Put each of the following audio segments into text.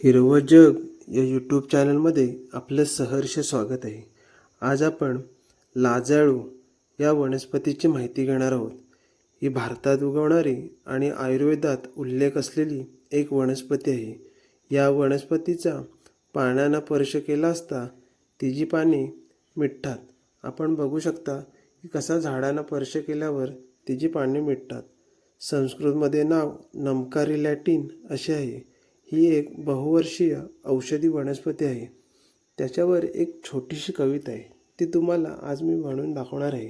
हिरवं जग या यूट्यूब चॅनलमध्ये आपलं सहर्ष स्वागत आहे. आज आपण लाजाळू या वनस्पतीची माहिती घेणार आहोत. ही भारतात उगवणारी आणि आयुर्वेदात उल्लेख असलेली एक वनस्पती आहे. या वनस्पतीचा पानांना स्पर्श केला असता तिची पाने मिटतात. आपण बघू शकता की कसा झाडांना स्पर्श केल्यावर तिची पाने मिटतात. संस्कृतमध्ये नाव नमकारी लॅटिन असे आहे. ही एक बहुवर्षीय औषधी वनस्पती आहे. त्याच्यावर एक छोटीशी कविता आहे, ती तुम्हाला आज मी म्हणून दाखवणार आहे.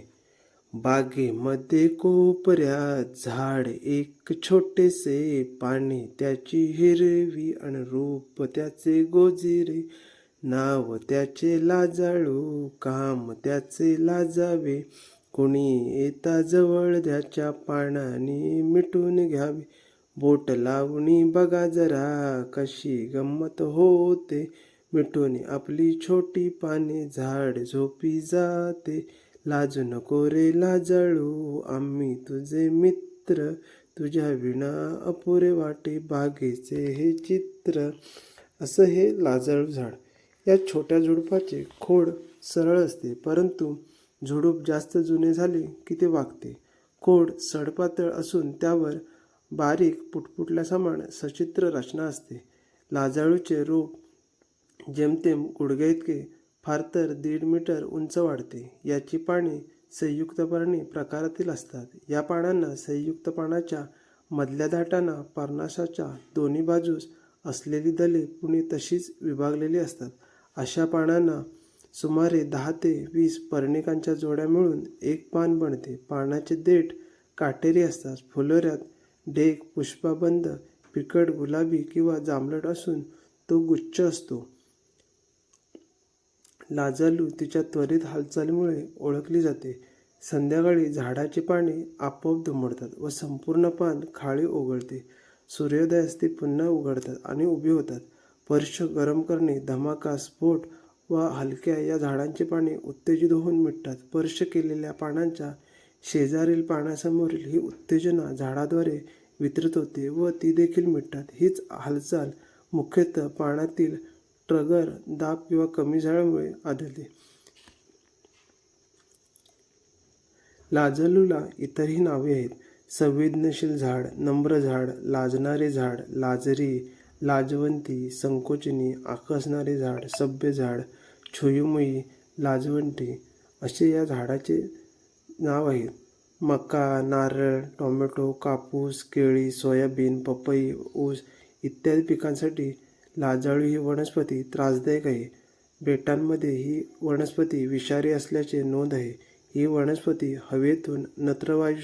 बागेमध्ये कोपऱ्यात झाड एक छोटेसे, पाने त्याची हिरवी अन रूप त्याचे गोजिरे, नाव त्याचे लाजाळू, काम त्याचे लाजावे, कोणी येता जवळ त्याच्या पानांनी मिटून घ्यावे, बोट लावणी बघा जरा कशी गंमत होते, मिटून आपली छोटी पाने झाड झोपी जाते, लाजू नको रे लाजाळू आम्ही तुझे मित्र, तुझ्या विना अपुरे वाटे बागेचे हे चित्र. असं हे लाजाळू झाड. या छोट्या झुडपाचे खोड सरळ असते, परंतु झुडूप जास्त जुने झाले की ते वाकते. खोड सडपातळ असून त्यावर बारीक पुटपुटल्यासमान सचित्र रचना असते. लाजाळूचे रोप जेमतेम गुडघ्याइतके, फार तर 1.5 मीटर उंच वाढते. याची पाने संयुक्त पर्णी प्रकारातील असतात. या पानांना संयुक्त पानाच्या मधल्या दाटांना पर्णाशाच्या दोन्ही बाजूस असलेली दले पुढे तशीच विभागलेली असतात. अशा पानांना सुमारे 10 ते 20 पर्णिकांच्या जोड्या मिळून एक पान बनते. पानाचे देठ काटेरी असतात. फुलोऱ्यात डेक पुष्पबंद फिकट गुलाबी किंवा जांभळट असून तो गुच्छ असतो. लाजाळू तिच्या त्वरित हालचालीमुळे ओळखली जाते. संध्याकाळी झाडाची पाने आपोआप दुमडतात व संपूर्ण पान खाली ओघळते. सूर्योदयास ती पुन्हा उघडतात आणि उभी होतात. स्पर्श, गरम करणे, धमाका, स्फोट व हलक्या या झाडांची पाने उत्तेजित होऊन मिटतात. स्पर्श केलेल्या पानांच्या शेजारील पानांसमोरील ही उत्तेजना झाडाद्वारे वितरित होते व ती देखील मिटतात. हीच हालचाल मुख्यतः पानातील ट्रगर, दाब किंवा कमी झाल्यामुळे आढळते. लाजाळूला इतरही नावे आहेत. संवेदनशील झाड, नम्र झाड, लाजणारे झाड, लाजरी, लाजवंती, संकोचनी, आकसणारे झाड, सभ्य झाड, छुईमुई, लाजवंती असे या झाडाचे नाव आहेत. मका, नारळ, टोमॅटो, कापूस, केळी, सोयाबीन, पपई, ऊस इत्यादी पिकांसाठी लाजाळू ही वनस्पती त्रासदायक आहे. बेटांमध्ये ही वनस्पती विषारी असल्याचे नोंद आहे. ही वनस्पती हवेतून नत्रवायू